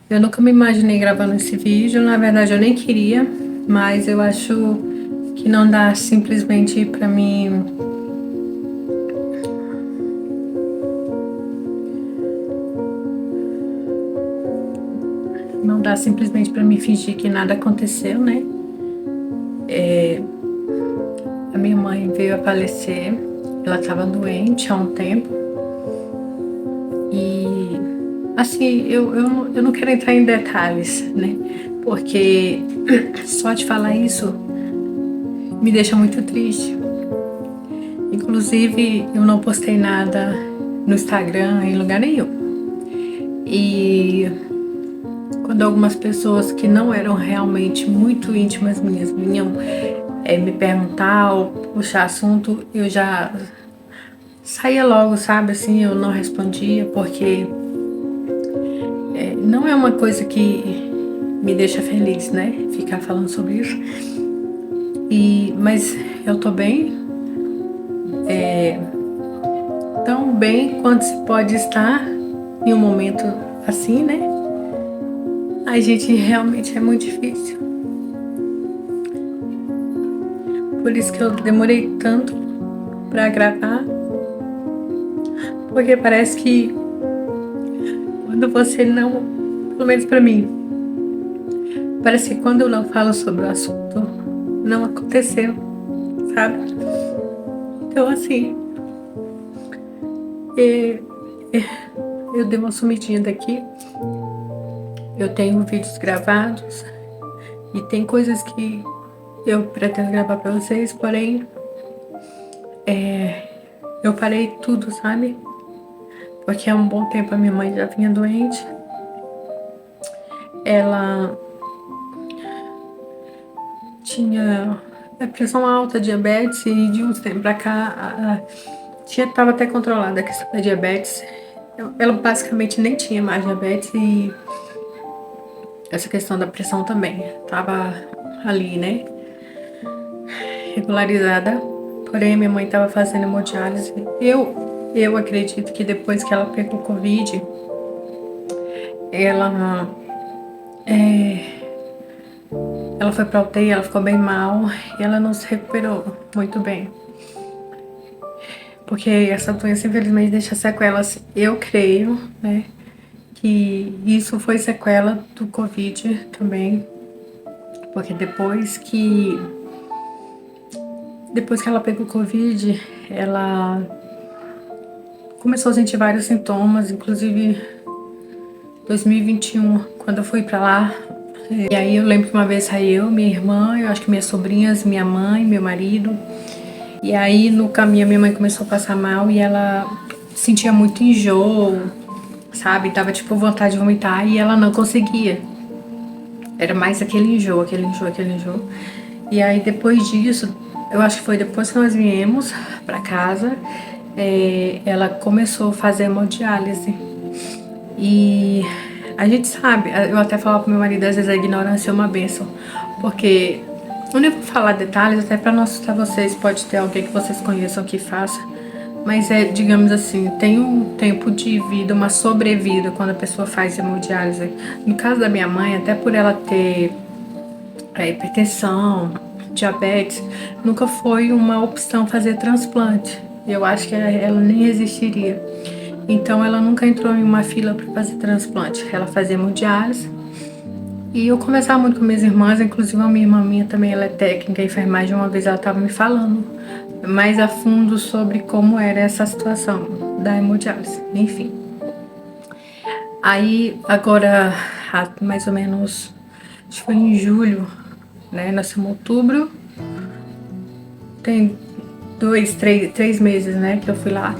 Eu nunca me imaginei gravando esse vídeo, na verdade eu nem queria, mas eu acho que não dá simplesmente pra mim. Não dá simplesmente pra mim fingir que nada aconteceu, né? A minha mãe veio a falecer, ela tava doente há um tempo e, assim, eu não quero entrar em detalhes, né? Porque só de falar isso me deixa muito triste. Inclusive, eu não postei nada no Instagram, em lugar nenhum. E quando algumas pessoas que não eram realmente muito íntimas minhas vinham me perguntar ou puxar assunto, eu já saía logo, sabe? Assim, eu não respondia, porque não é uma coisa que me deixa feliz, né? Ficar falando sobre isso. Mas eu tô bem, tão bem quanto se pode estar em um momento assim, né? A gente realmente é muito difícil. Por isso que eu demorei tanto pra gravar, porque parece que quando você não, pelo menos pra mim, parece que quando eu não falo sobre o assunto, não aconteceu, sabe? Então, assim, é, eu dei uma sumidinha daqui. Eu tenho vídeos gravados e tem coisas que eu pretendo gravar pra vocês, porém, eu parei tudo, sabe? Porque há um bom tempo a minha mãe já vinha doente. Ela tinha pressão alta, diabetes, e de uns tempos pra cá tava até controlada a questão da diabetes. Ela basicamente nem tinha mais diabetes e essa questão da pressão também tava ali, né, regularizada. Porém, minha mãe tava fazendo hemodiálise. Eu acredito que depois que ela pegou Covid, ela ela foi pra UTI, ela ficou bem mal e ela não se recuperou muito bem. Porque essa doença, infelizmente, deixa sequelas. Eu creio, né, que isso foi sequela do Covid também. Porque depois que ela pegou Covid, ela começou a sentir vários sintomas, inclusive 2021, quando eu fui pra lá. E aí eu lembro que uma vez saiu minha irmã, eu acho que minhas sobrinhas, minha mãe, meu marido. E aí no caminho a minha mãe começou a passar mal e ela sentia muito enjoo, sabe? Tava tipo vontade de vomitar e ela não conseguia. Era mais aquele enjoo, aquele enjoo, aquele enjoo. E aí depois disso, eu acho que foi depois que nós viemos pra casa, ela começou a fazer hemodiálise. E a gente sabe, eu até falava pro meu marido, às vezes a ignorância é uma bênção. Porque eu nem vou falar detalhes, até pra não assustar vocês, pode ter alguém que vocês conheçam que faça. Mas digamos assim, tem um tempo de vida, uma sobrevida quando a pessoa faz hemodiálise. No caso da minha mãe, até por ela ter hipertensão, diabetes, nunca foi uma opção fazer transplante. Eu acho que ela nem resistiria. Então ela nunca entrou em uma fila para fazer transplante. Ela fazia hemodiálise. E eu conversava muito com minhas irmãs, inclusive a minha irmã minha também, ela é técnica em enfermagem, uma vez ela estava me falando mais a fundo sobre como era essa situação da hemodiálise, enfim. Aí, agora, há mais ou menos, acho que foi em julho, né, nós estamos em outubro, tem 3 meses, né, que eu fui lá.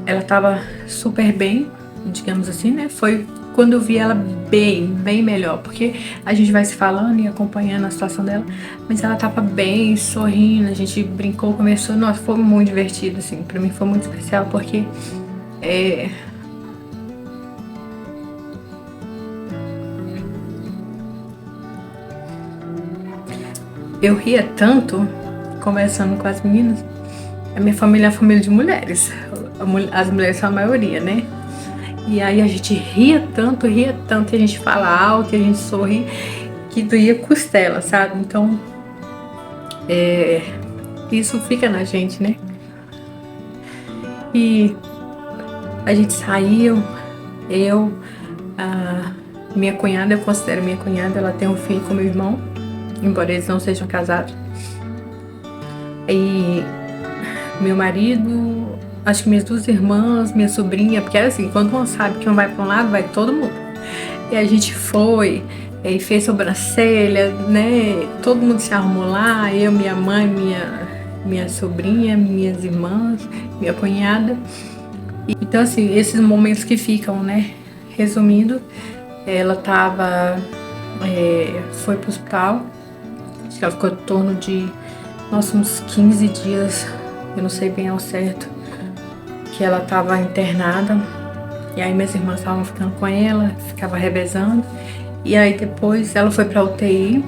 Ela tava super bem, digamos assim, né, foi quando eu vi ela bem melhor, porque a gente vai se falando e acompanhando a situação dela, mas ela tava bem, sorrindo, a gente brincou, conversou, nossa, foi muito divertido, assim, pra mim foi muito especial, porque eu ria tanto conversando com as meninas. A minha família é uma família de mulheres, as mulheres são a maioria, né? E aí a gente ria tanto, e a gente fala alto, e a gente sorri, que doía costela, sabe? Então, isso fica na gente, né? E a gente saiu, eu, a minha cunhada, eu considero minha cunhada, ela tem um filho com meu irmão, embora eles não sejam casados. E meu marido, acho que minhas duas irmãs, minha sobrinha, porque era assim, quando uma sabe que um vai para um lado, vai todo mundo. E a gente foi, e fez sobrancelha, né? Todo mundo se arrumou lá, eu, minha mãe, minha sobrinha, minhas irmãs, minha cunhada. Então, assim, esses momentos que ficam, né? Resumindo, ela foi pro hospital, acho que ela ficou em torno de, nossa, uns 15 dias, eu não sei bem ao certo, que ela tava internada. E aí minhas irmãs estavam ficando com ela, ficava revezando. E aí depois ela foi pra UTI.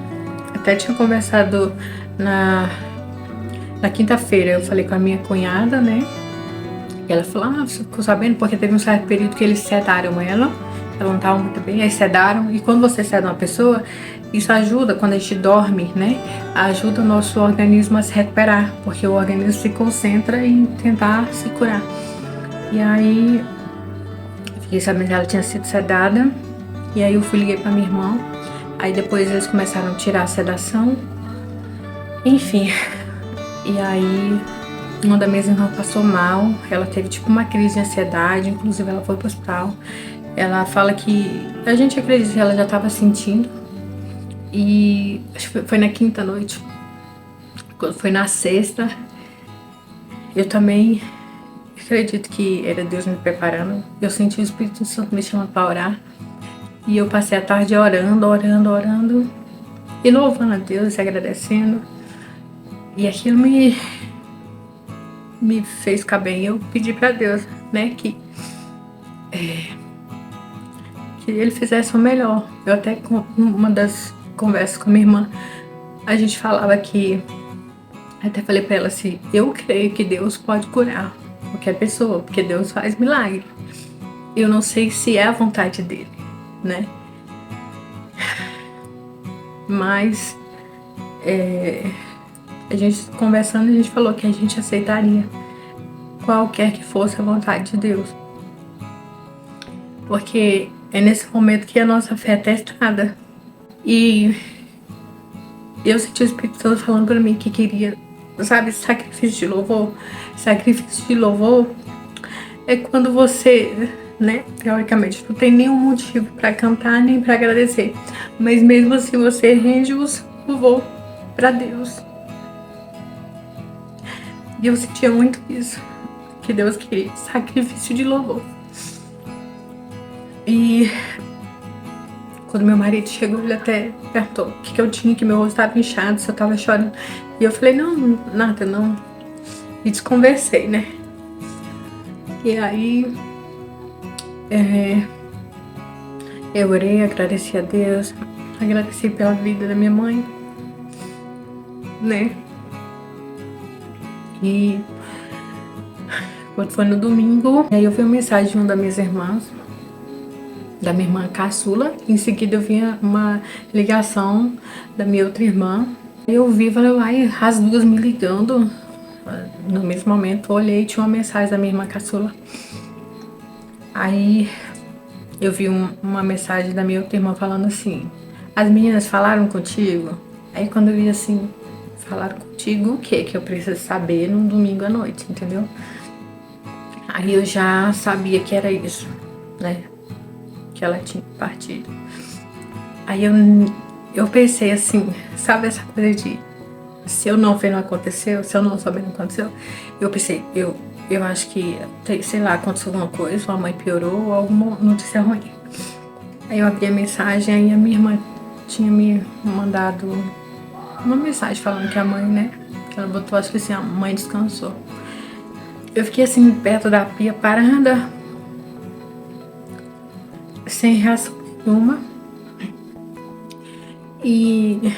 Até tinha conversado na quinta-feira, eu falei com a minha cunhada, né? E ela falou, você ficou sabendo? Porque teve um certo período que eles sedaram ela não estava muito bem, aí sedaram. E quando você seda uma pessoa, isso ajuda, quando a gente dorme, né? Ajuda o nosso organismo a se recuperar, porque o organismo se concentra em tentar se curar. E aí, fiquei sabendo que ela tinha sido sedada. E aí eu liguei pra minha irmã. Aí depois eles começaram a tirar a sedação. Enfim. E aí uma das minhas irmãs passou mal. Ela teve tipo uma crise de ansiedade. Inclusive ela foi pro hospital. Ela fala que a gente acredita que ela já estava sentindo. E acho que foi na quinta noite. Quando foi na sexta, eu também acredito que era Deus me preparando. Eu senti o Espírito Santo me chamando para orar. E eu passei a tarde orando. E louvando a Deus e agradecendo. E aquilo me fez ficar bem. Eu pedi para Deus, né, que ele fizesse o melhor. Eu até, com uma das conversas com a minha irmã, a gente falava que, até falei para ela assim, eu creio que Deus pode curar qualquer pessoa, porque Deus faz milagre. Eu não sei se é a vontade dele, né? Mas a gente conversando, a gente falou que a gente aceitaria qualquer que fosse a vontade de Deus. Porque é nesse momento que a nossa fé é testada. E eu senti o Espírito Santo falando pra mim que queria, sabe, sacrifício de louvor. Sacrifício de louvor é quando você, né, teoricamente, não tem nenhum motivo pra cantar nem pra agradecer. Mas mesmo assim você rende os louvor pra Deus. E eu sentia muito isso, que Deus queria, sacrifício de louvor. E quando meu marido chegou, ele até perguntou o que eu tinha, que meu rosto estava inchado, se eu tava chorando. E eu falei, não, nada, não. E desconversei, né? E aí, eu orei, agradeci a Deus, agradeci pela vida da minha mãe, né? E quando foi no domingo, aí eu vi uma mensagem de uma das minhas irmãs, da minha irmã caçula. Em seguida eu vi uma ligação da minha outra irmã. Eu vi, falei, ai, as duas me ligando. No mesmo momento eu olhei e tinha uma mensagem da minha irmã caçula. Aí eu vi uma mensagem da minha outra irmã falando assim, as meninas falaram contigo? Aí quando eu vi assim, falaram contigo o quê? Que eu preciso saber num domingo à noite, entendeu? Aí eu já sabia que era isso, né? Que ela tinha partido. Aí eu pensei assim, sabe essa coisa de se eu não ver, não aconteceu, se eu não souber, não aconteceu. Eu pensei, eu acho que, sei lá, aconteceu alguma coisa, sua mãe piorou ou alguma notícia ruim. Aí eu abri a mensagem, aí a minha irmã tinha me mandado uma mensagem falando que a mãe, né, ela botou, acho que assim, a mãe descansou. Eu fiquei assim, perto da pia, parada, sem reação nenhuma. E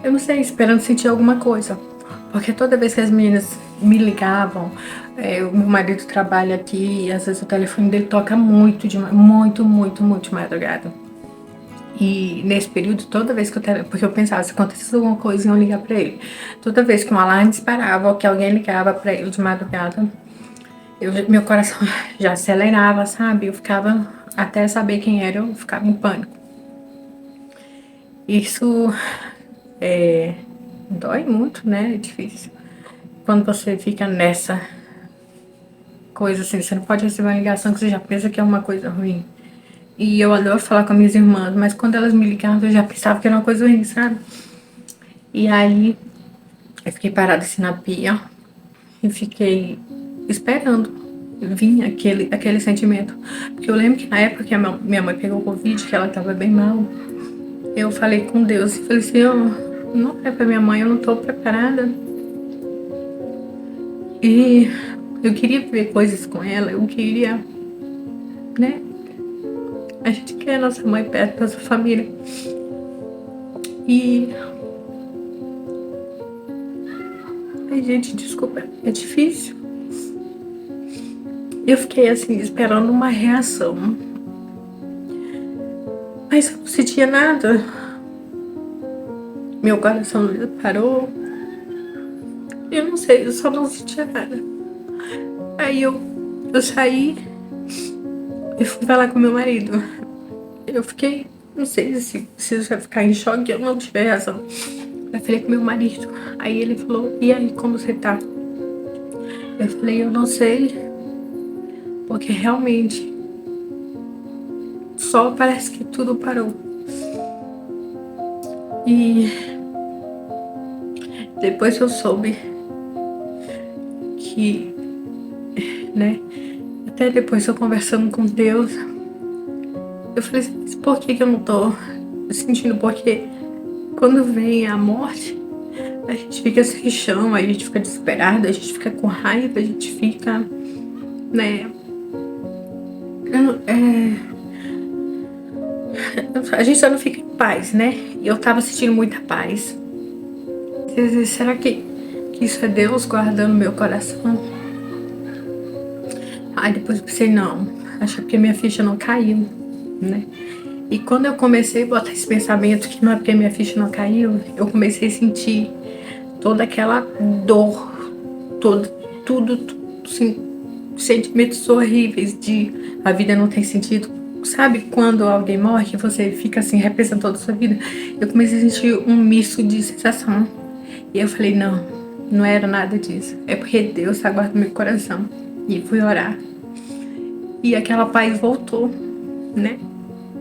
eu não sei, esperando sentir alguma coisa. Porque toda vez que as meninas me ligavam, o meu marido trabalha aqui e às vezes o telefone dele toca muito, muito de madrugada. E nesse período, toda vez que porque eu pensava, se acontecesse alguma coisa, iam ligar pra ele. Toda vez que um alarme disparava ou que alguém ligava pra ele de madrugada, meu coração já acelerava, sabe? Eu ficava, até saber quem era, eu ficava em pânico. Isso dói muito, né? É difícil. Quando você fica nessa coisa assim, você não pode receber uma ligação que você já pensa que é uma coisa ruim. E eu adoro falar com as minhas irmãs, mas quando elas me ligavam, eu já pensava que era uma coisa ruim, sabe? E aí, eu fiquei parada assim na pia e fiquei esperando vir aquele sentimento. Porque eu lembro que na época que a minha mãe pegou Covid, que ela tava bem mal, eu falei com Deus e falei assim, não é pra minha mãe, eu não tô preparada. E eu queria ver coisas com ela, eu queria, né? A gente quer a nossa mãe perto, nossa família. E... Ai, gente, desculpa, é difícil. Eu fiquei assim, esperando uma reação. Mas eu não sentia nada. Meu coração parou. Eu não sei, eu só não sentia nada. Aí eu saí e fui falar com meu marido. Eu fiquei, não sei se eu ia ficar em choque, eu não tive razão. Eu falei com meu marido. Aí ele falou, e aí, como você tá? Eu falei, eu não sei. Porque realmente só parece que tudo parou. E depois eu soube que, né, até depois eu conversando com Deus, eu falei assim, por que eu não tô sentindo? Porque quando vem a morte, a gente fica sem chão, a gente fica desesperado, a gente fica com raiva, a gente fica, né, a gente só não fica em paz, né? E eu tava sentindo muita paz. Será que isso é Deus guardando meu coração? Aí depois eu pensei, não, acho que é porque minha ficha não caiu, né? E quando eu comecei a botar esse pensamento que não é porque minha ficha não caiu, eu comecei a sentir toda aquela dor, tudo, assim, sentimentos horríveis de a vida não tem sentido. Sabe quando alguém morre que você fica assim, repensando toda a sua vida? Eu comecei a sentir um misto de sensação. E eu falei, não era nada disso. É porque Deus tá guardando meu coração. E fui orar. E aquela paz voltou, né?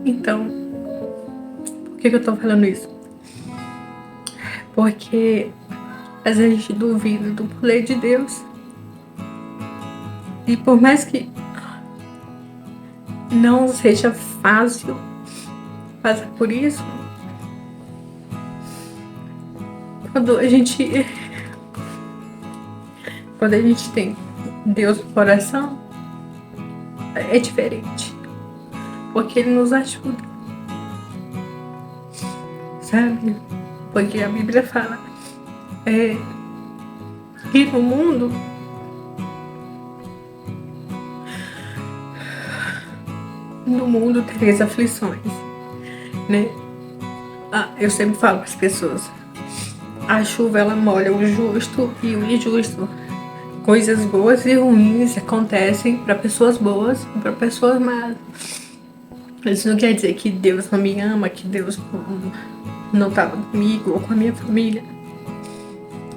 Então, por que eu tô falando isso? Porque às vezes a gente duvida do poder de Deus. E por mais que não seja fácil passar por isso, quando a gente tem Deus no coração, é diferente. Porque Ele nos ajuda. Sabe? Porque a Bíblia fala que no mundo tereis aflições, né? Eu sempre falo para as pessoas, a chuva ela molha o justo e o injusto. Coisas boas e ruins acontecem para pessoas boas e para pessoas más. Isso não quer dizer que Deus não me ama, que Deus não estava comigo ou com a minha família.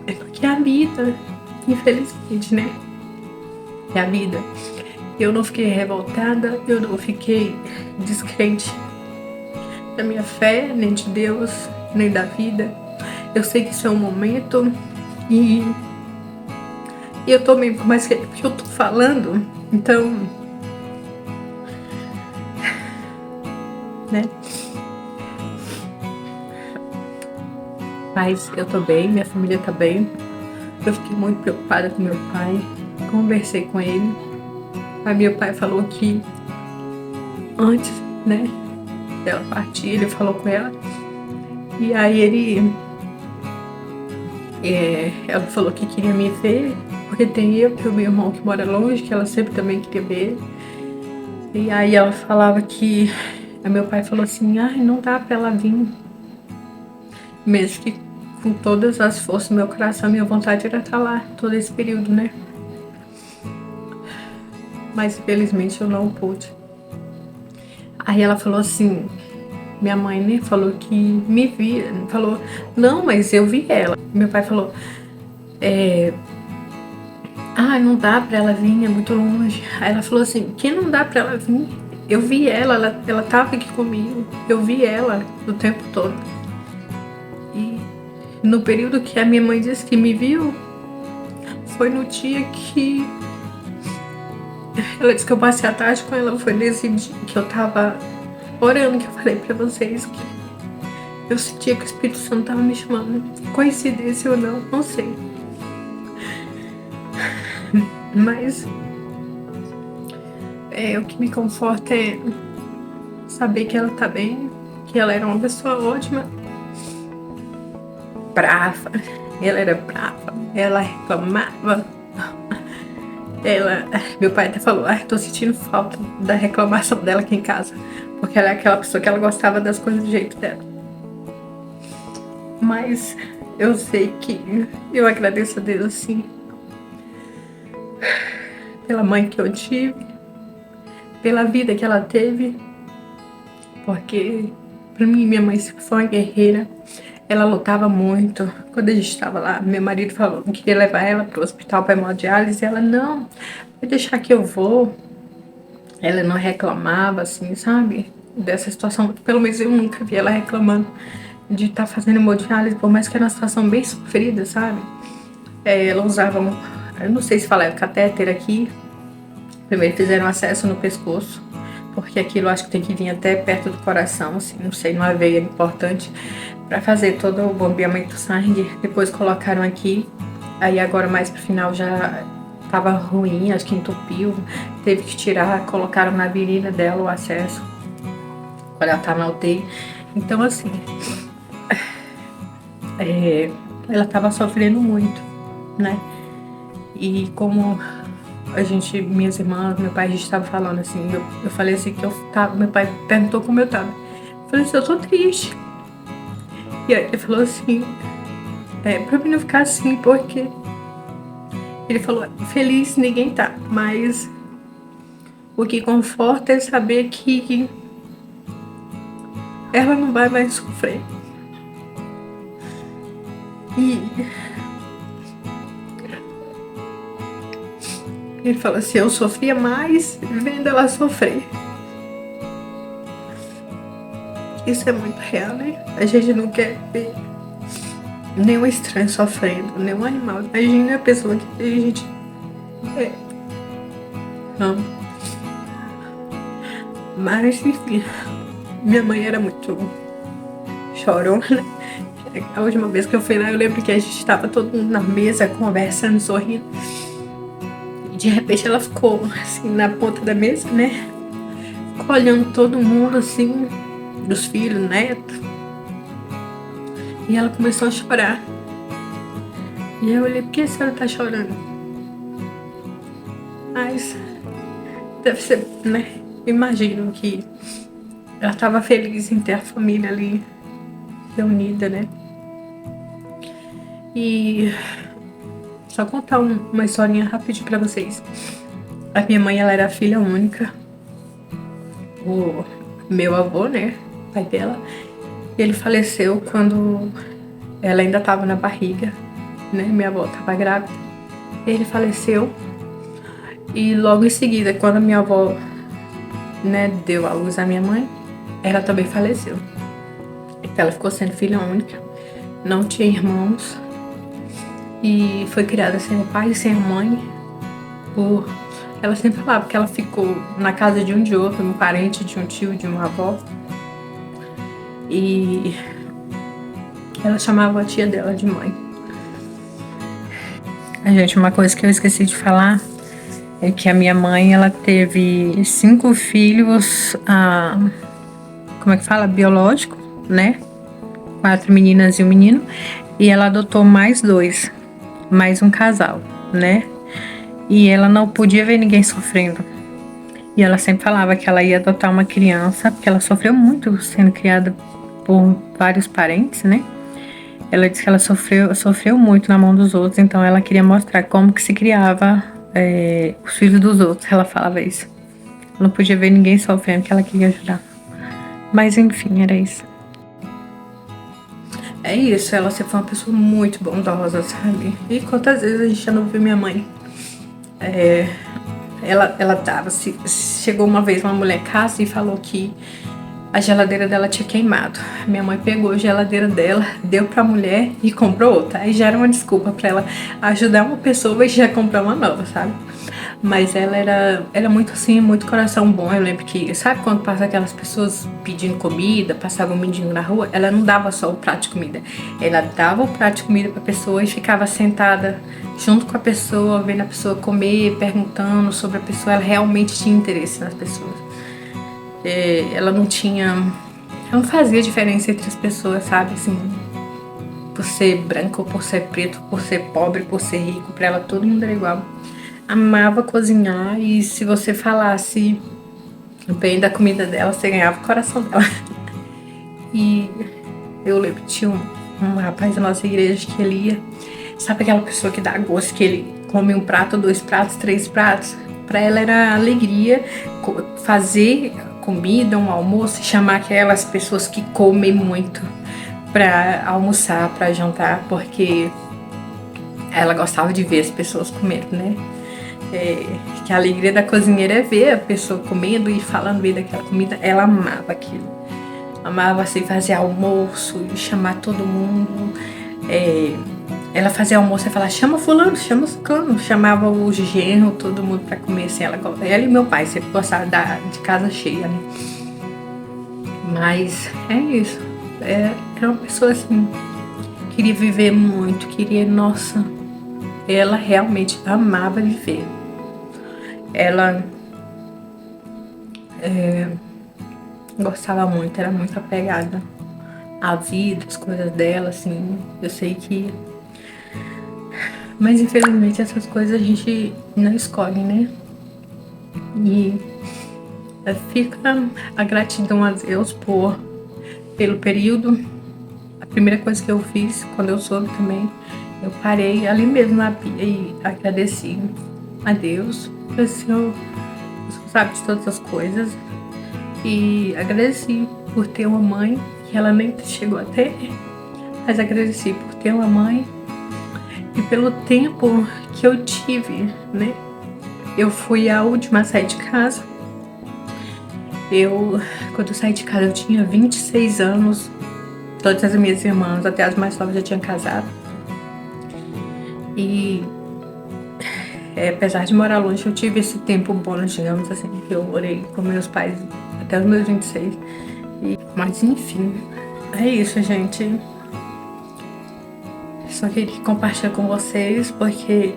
É porque é a vida, infelizmente, né? É a vida. Eu não fiquei revoltada, eu não fiquei descrente da minha fé, nem de Deus, nem da vida. Eu sei que isso é um momento e eu tô meio, por mais que eu tô falando, então, né? Mas eu tô bem, minha família tá bem. Eu fiquei muito preocupada com meu pai, conversei com ele. Aí meu pai falou que antes, né, dela partir, ele falou com ela. E aí ele Ela falou que queria me ver, porque tem eu e o meu irmão que mora longe, que ela sempre também queria ver. E aí ela falava que... Aí meu pai falou assim, ai, não dá pra ela vir. Mesmo que com todas as forças do meu coração, minha vontade era estar lá todo esse período, né? Mas infelizmente eu não pude. Aí ela falou assim, minha mãe, né, falou que me via, falou, não, mas eu vi ela. Meu pai falou, não dá pra ela vir, é muito longe. Aí ela falou assim, que não dá pra ela vir? Eu vi ela tava aqui comigo, eu vi ela o tempo todo. E no período que a minha mãe disse que me viu, foi no dia que ela disse que eu passei a tarde com ela, foi nesse dia que eu tava orando, que eu falei pra vocês que eu sentia que o Espírito Santo tava me chamando. Coincidência ou não, não sei. Mas o que me conforta é saber que ela tá bem, que ela era uma pessoa ótima, brava, ela era brava, ela reclamava. Meu pai até falou, tô sentindo falta da reclamação dela aqui em casa, porque ela é aquela pessoa que ela gostava das coisas do jeito dela. Mas eu sei que eu agradeço a Deus, assim, pela mãe que eu tive, pela vida que ela teve, porque pra mim minha mãe sempre foi uma guerreira. Ela lutava muito. Quando a gente estava lá, meu marido falou que queria levar ela pro hospital para hemodiálise, e ela, não, vai deixar que eu vou. Ela não reclamava, assim, sabe, dessa situação. Pelo menos eu nunca vi ela reclamando de estar fazendo hemodiálise, por mais que era uma situação bem sofrida, sabe. Ela usava, eu não sei se fala, catéter aqui. Primeiro fizeram acesso no pescoço, porque aquilo acho que tem que vir até perto do coração, assim, não sei, numa veia importante, para fazer todo o bombeamento do sangue. Depois colocaram aqui, aí agora mais pro final já tava ruim, acho que entupiu, teve que tirar, colocaram na virilha dela o acesso, quando ela tá na UTI. Então, assim, ela tava sofrendo muito, né? E como a gente, minhas irmãs, meu pai, a gente tava falando assim, eu falei assim que eu tava, meu pai perguntou como eu tava. Eu falei assim, eu tô triste. E aí ele falou assim, pra mim não ficar assim, porque ele falou, feliz ninguém tá, mas o que conforta é saber que ela não vai mais sofrer. E ele falou assim, eu sofria mais vendo ela sofrer. Isso é muito real, né? A gente não quer ver nenhum estranho sofrendo, nenhum animal. Imagina a pessoa que a gente ama. Mas, enfim, minha mãe era muito chorona. A última vez que eu fui lá, eu lembro que a gente estava todo mundo na mesa, conversando, sorrindo. E de repente ela ficou, assim, na ponta da mesa, né? Ficou olhando todo mundo, assim, dos filhos, netos. E ela começou a chorar. E eu olhei, por que a senhora tá chorando? Mas deve ser, né? Imagino que ela estava feliz em ter a família ali reunida, né? E só contar uma historinha rapidinho pra vocês. A minha mãe, ela era filha única. O meu avô, né? Pai dela, ele faleceu quando ela ainda estava na barriga, né? Minha avó estava grávida. Ele faleceu. E logo em seguida, quando a minha avó, né, deu à luz à minha mãe, ela também faleceu. Então ela ficou sendo filha única, não tinha irmãos e foi criada sem o pai e sem a mãe. Ela sempre falava que ela ficou na casa de um de outro, um parente, de um tio, de uma avó. E ela chamava a tia dela de mãe. Gente, uma coisa que eu esqueci de falar é que a minha mãe, ela teve 5 filhos, como é que fala? Biológico, né? 4 meninas e um menino. E ela adotou mais 2, mais um casal, né? E ela não podia ver ninguém sofrendo. E ela sempre falava que ela ia adotar uma criança, porque ela sofreu muito sendo criada por vários parentes, né? Ela disse que ela sofreu muito na mão dos outros, então ela queria mostrar como que se criava os filhos dos outros. Ela falava isso. Ela não podia ver ninguém sofrendo, que ela queria ajudar. Mas enfim, era isso. É isso, ela sempre foi uma pessoa muito bondosa, sabe? E quantas vezes a gente já não viu minha mãe? Ela tava. Chegou uma vez uma mulher em casa e falou que a geladeira dela tinha queimado. Minha mãe pegou a geladeira dela, deu pra mulher e comprou outra. Aí já era uma desculpa pra ela ajudar uma pessoa e já comprar uma nova, sabe? Mas ela era muito assim, muito coração bom. Eu lembro que, sabe quando passa aquelas pessoas pedindo comida, passava um mendigo na rua? Ela não dava só o prato de comida. Ela dava o prato de comida pra pessoa e ficava sentada junto com a pessoa, vendo a pessoa comer, perguntando sobre a pessoa. Ela realmente tinha interesse nas pessoas. Ela não fazia diferença entre as pessoas, sabe? Assim, por ser branco, por ser preto, por ser pobre, por ser rico, pra ela todo mundo era igual. Amava cozinhar e se você falasse bem da comida dela, você ganhava o coração dela. E eu lembro que tinha um rapaz da nossa igreja que ele ia, sabe aquela pessoa que dá gosto, que ele come um prato, 2 pratos, 3 pratos? Pra ela era alegria fazer comida, um almoço, e chamar aquelas pessoas que comem muito pra almoçar, pra jantar, porque ela gostava de ver as pessoas comendo, né? Que a alegria da cozinheira é ver a pessoa comendo e falando bem daquela comida. Ela amava aquilo. Amava assim, fazer almoço e chamar todo mundo. Ela fazia almoço e falava, chama fulano, chama ciclano. Chamava o genro, todo mundo pra comer assim. Ela e meu pai sempre gostavam de casa cheia, né? Mas é isso. Era uma pessoa assim, queria viver muito, nossa, ela realmente amava viver. Ela gostava muito, era muito apegada à vida, às coisas dela, assim. Eu sei que... Mas infelizmente essas coisas a gente não escolhe, né? E fica a gratidão a Deus pelo período. A primeira coisa que eu fiz, quando eu soube também, eu parei ali mesmo na pia e agradeci a Deus. O Senhor sabe de todas as coisas. E agradeci por ter uma mãe que ela nem chegou a ter, mas agradeci por ter uma mãe e pelo tempo que eu tive, né? Eu fui a última a sair de casa. Quando eu saí de casa, eu tinha 26 anos. Todas as minhas irmãs, até as mais novas, já tinham casado. E apesar de morar longe, eu tive esse tempo bônus, digamos assim, que eu morei com meus pais até os meus 26. Mas enfim, é isso, gente. Só queria compartilhar com vocês, porque,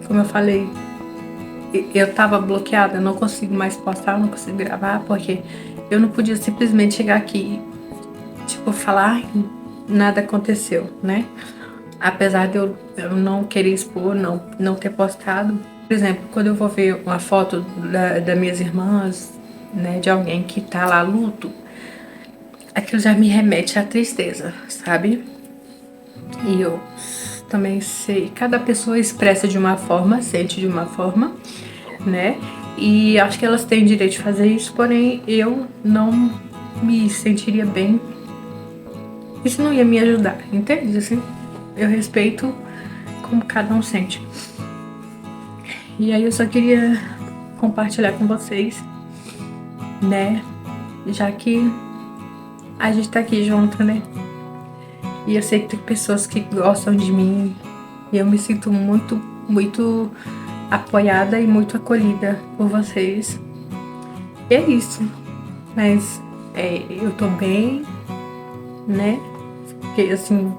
como eu falei, eu tava bloqueada, eu não consigo mais postar, eu não consigo gravar, porque eu não podia simplesmente chegar aqui e, tipo, falar, nada aconteceu, né? Apesar de eu não querer expor, não ter postado. Por exemplo, quando eu vou ver uma foto das minhas irmãs, né, de alguém que tá lá luto, aquilo já me remete à tristeza, sabe? E eu também sei, cada pessoa expressa de uma forma, sente de uma forma, né? E acho que elas têm direito de fazer isso, porém eu não me sentiria bem. Isso não ia me ajudar, entende? Assim, eu respeito como cada um sente. E aí eu só queria compartilhar com vocês, né? Já que a gente tá aqui junto, né? E eu sei que tem pessoas que gostam de mim. E eu me sinto muito, muito apoiada e muito acolhida por vocês. E é isso. Mas eu tô bem, né? Porque assim,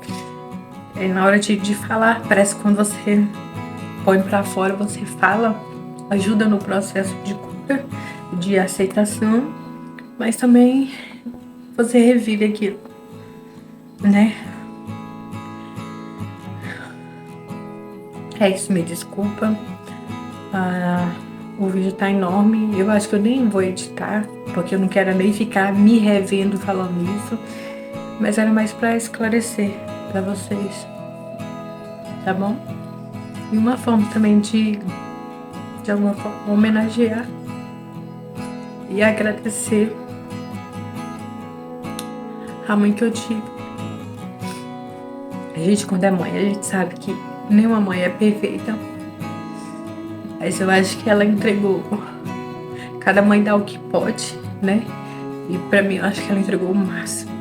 na hora de falar, parece que quando você põe pra fora, você fala, ajuda no processo de cura, de aceitação, mas também você revive aquilo, né? É isso, me desculpa. O vídeo tá enorme. Eu acho que eu nem vou editar, porque eu não quero nem ficar me revendo falando isso. Mas era mais pra esclarecer pra vocês, tá bom? E uma forma também de alguma forma, homenagear e agradecer a mãe que eu tive. A gente, quando é mãe, a gente sabe que nenhuma mãe é perfeita. Mas eu acho que ela entregou. Cada mãe dá o que pode, né? E pra mim, eu acho que ela entregou o máximo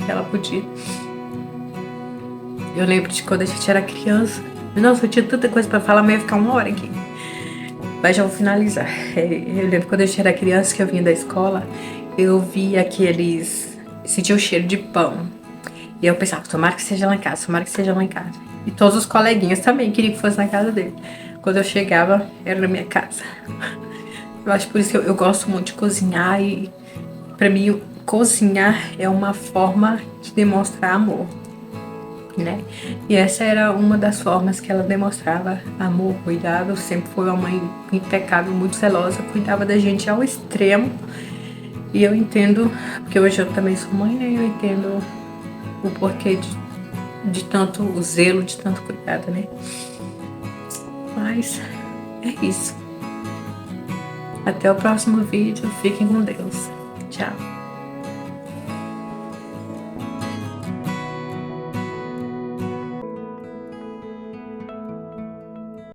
que ela podia. Eu lembro de quando a gente era criança. Nossa, eu tinha tanta coisa pra falar, mas eu ia ficar 1 hora aqui. Mas já vou finalizar. Eu lembro quando eu era criança, que eu vinha da escola, eu via aqueles... sentia o cheiro de pão. E eu pensava, tomara que seja lá em casa, tomara que seja lá em casa. E todos os coleguinhas também queriam que fosse na casa dele. Quando eu chegava, era na minha casa. Eu acho por isso que eu gosto muito de cozinhar. E pra mim, cozinhar é uma forma de demonstrar amor, né? E essa era uma das formas que ela demonstrava amor, cuidado. Sempre foi uma mãe impecável, muito zelosa, cuidava da gente ao extremo. E eu entendo, porque hoje eu também sou mãe, né? Eu entendo o porquê de tanto o zelo, de tanto cuidado, né? Mas é isso. Até o próximo vídeo. Fiquem com Deus. Tchau.